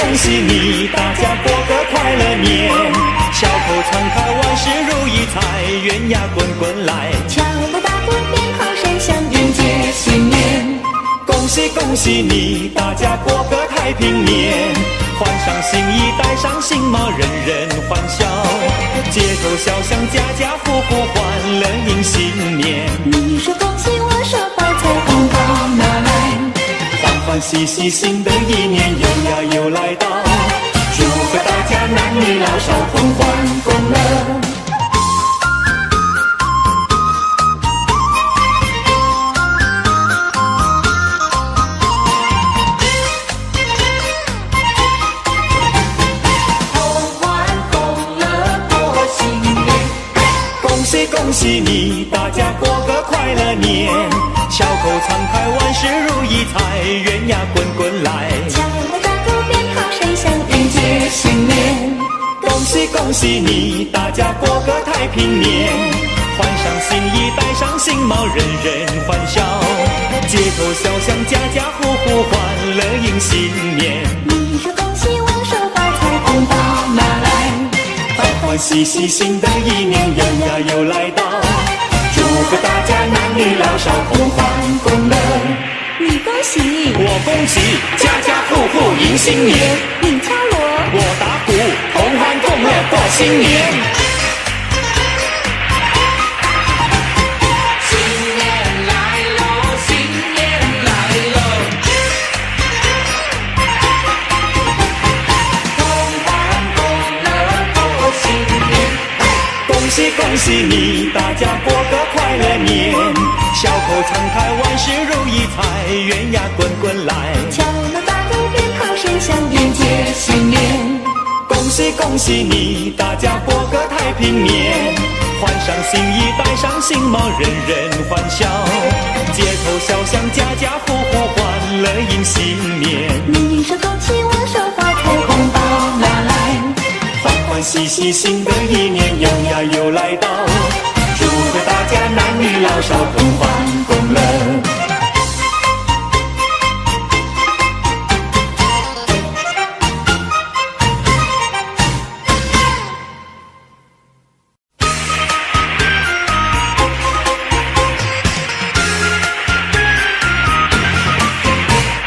恭喜你，大家过个快乐年，小口常开，万事如意财，圆呀滚滚来，敲锣打鼓鞭炮声响，迎接新年。恭喜恭喜你，大家过个太平年，换上新衣，戴上新帽，人人欢笑，街头小巷，家家户户欢乐迎新年。你说恭喜，我说发财，红包拿来，欢欢喜喜，新的一年又来到，祝贺大家男女老少同欢共乐。恭喜你，大家过个快乐年，小口常开，万事如意财，圆呀滚滚来，敲锣打鼓鞭炮声响，迎接新年。恭喜恭喜你，大家过个太平年，换上新衣，戴上新帽，人人欢笑，街头小巷，家家户户欢乐迎新年。你说恭喜，我说发财，红包拿来，欢欢喜喜，新的一年又来到，祝贺大家男女老少同欢共乐。你恭喜，我恭喜，家家户户迎新年。你敲锣，我打鼓，同欢共乐过新年。恭喜你，大家过个快乐年，小口常开，万事如意财，圆呀滚滚来，敲锣打鼓鞭炮声响，迎接新年。恭喜恭喜你，大家过个太平年，换上新衣，戴上新帽，人人欢笑，街头小巷，家家户户欢乐迎新年。你说恭喜，我说发财，红包拿来，欢欢喜喜，新的一年又来到，祝贺大家男女老少同欢共乐。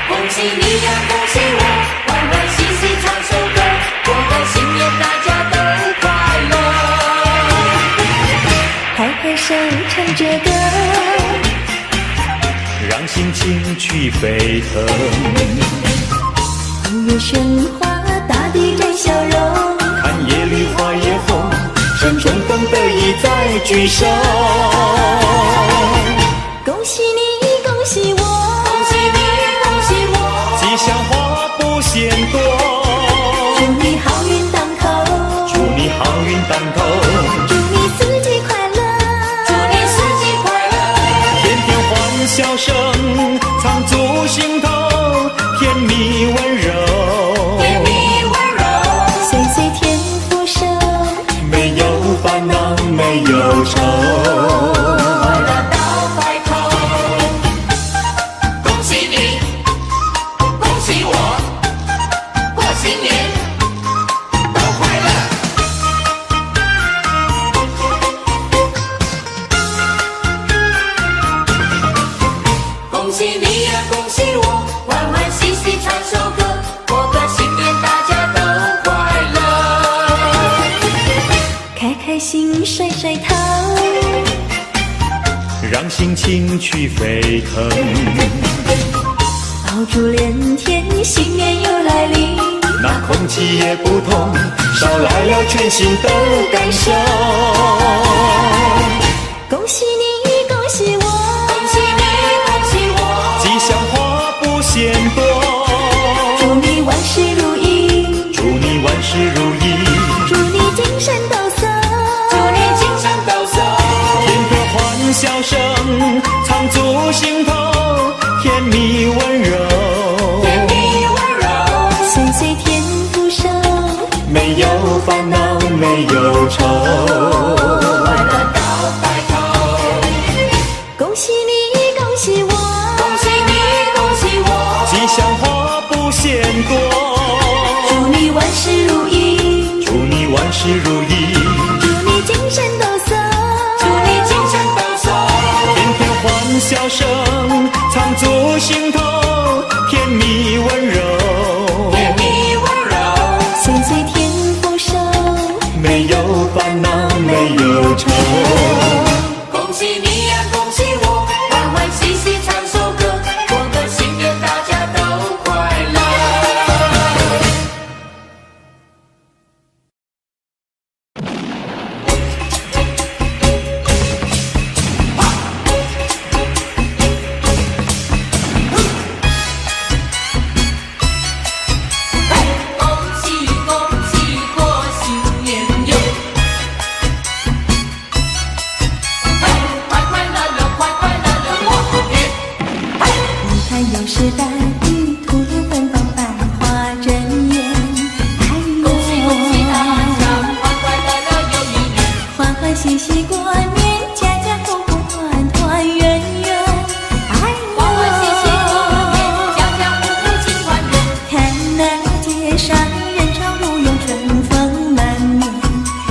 恭喜你呀，恭喜我，欢欢喜喜唱首歌，过个新年大家都快乐。拍拍手唱着歌，让心情去沸腾，音乐喧哗，大地展笑容，看夜绿花也红，身中更得意在举手。恭喜你，恭喜我，恭喜你，恭喜我，吉祥话不嫌多，祝你好运当头，祝你好运当头，祝你四季快乐，祝你四季快乐，天天欢笑声藏足心头，甜蜜温柔，甜蜜温柔，岁岁添福寿，没有烦恼没有愁。快乐到白头。恭喜你，恭喜我，过新年都快乐。恭喜你呀，恭喜我，欢欢喜喜唱首歌，过个新年大家都快乐。开开心甩甩头，让心情去沸腾，爆竹连天，新年又来临，那空气也不同，捎来了全新的感受。恭喜你，恭喜我，恭喜你，恭喜我，吉祥话不嫌多，祝你万事如意，祝你万事如意，祝你金山抖擞，祝你金山抖擞，天天欢笑声藏足心头，甜蜜温柔，甜蜜温柔，岁岁添福寿，没有烦恼没有愁。快乐到白头。恭喜你，恭喜我，恭喜你，恭喜我，吉祥话不嫌多，祝事如意，祝你精神抖擞，祝你精神抖擞，天天欢笑声藏足心头，甜蜜温柔，甜蜜温柔，岁岁天丰收，没有烦恼没有愁。恭喜你呀，恭喜我，欢欢喜喜唱首歌，过个新年大家都快乐。恭喜恭喜过新年哟！快快乐乐，快快乐乐过好年！你看又是大地，土地芬芳，百花争艳。哎呦，恭喜恭喜大家，快快乐乐又一年！欢欢喜喜过年，家家户户团团圆圆。哎呦，欢欢喜喜过年，家家户户庆团圆。看那街上人潮如涌，春风满面，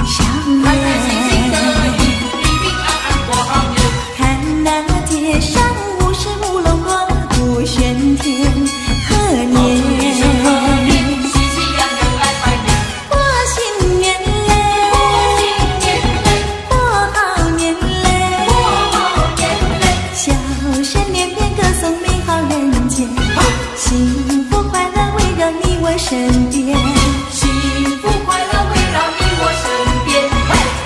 笑开开心心的颜。一年，平平安安过好年。看那街上舞狮舞龙，锣鼓喧天，贺年。喜气洋洋来拜年，过新年嘞，过新年嘞，过好年嘞，过好年嘞。笑声连篇，歌颂美好人间，幸福快乐围绕你我身边。幸福快乐围绕你我身边，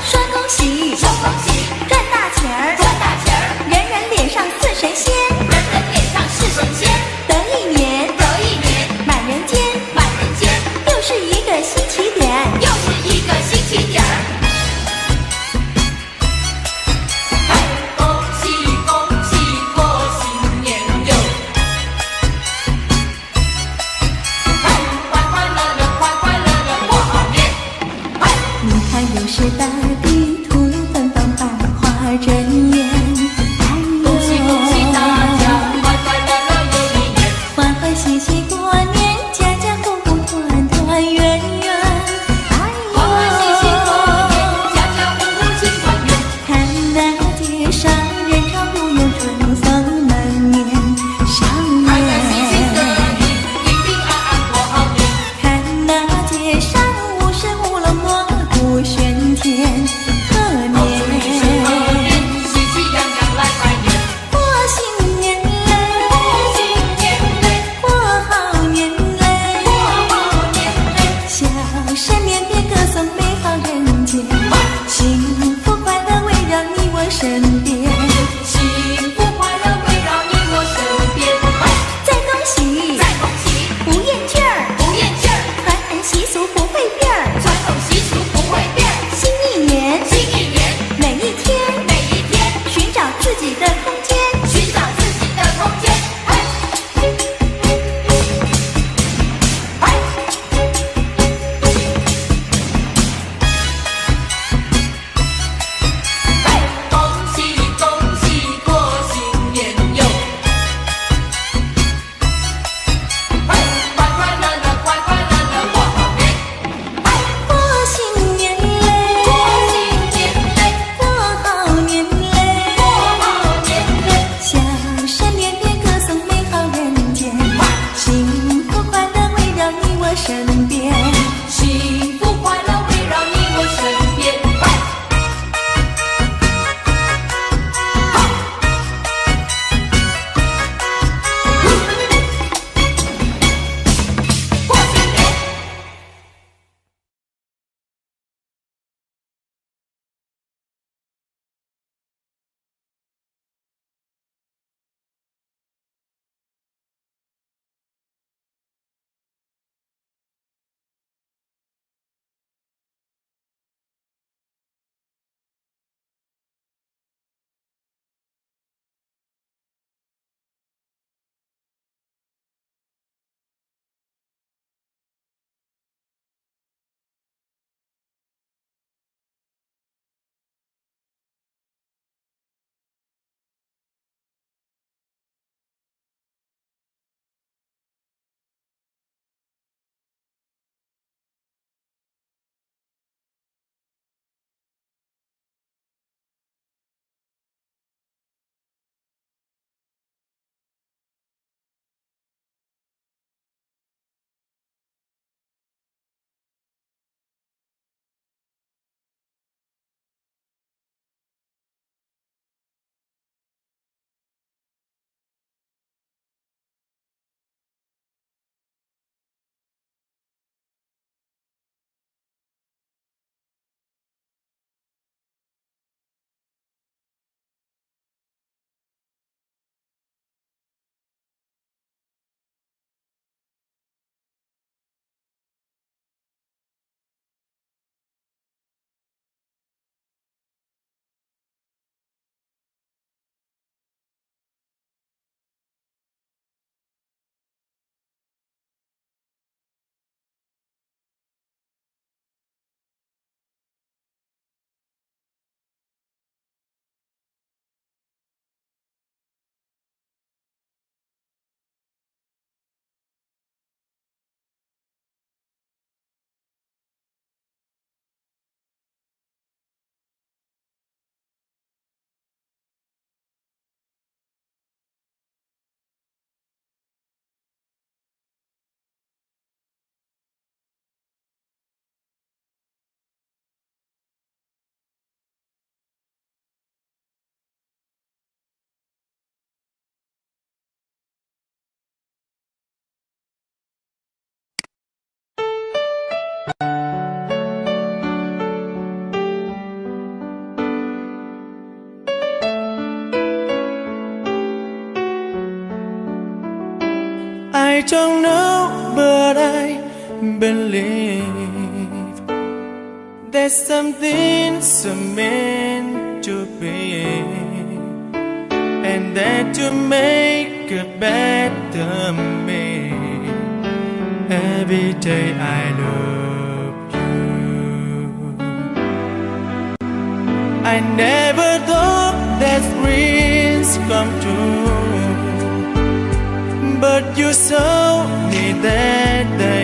说恭喜，说恭喜，赚大钱儿，赚大钱儿，人人脸上似神仙，人人脸上是神仙，得一年，得一年，满人间，满人间，又是一个新起点。又是一个新起点儿。恭喜恭喜过新年哟！快快乐乐，快 I don't know, but I believe there's something so meant to be, and that to make a better me. Every day I love you. I never thought that dreams come true, but you showed me that day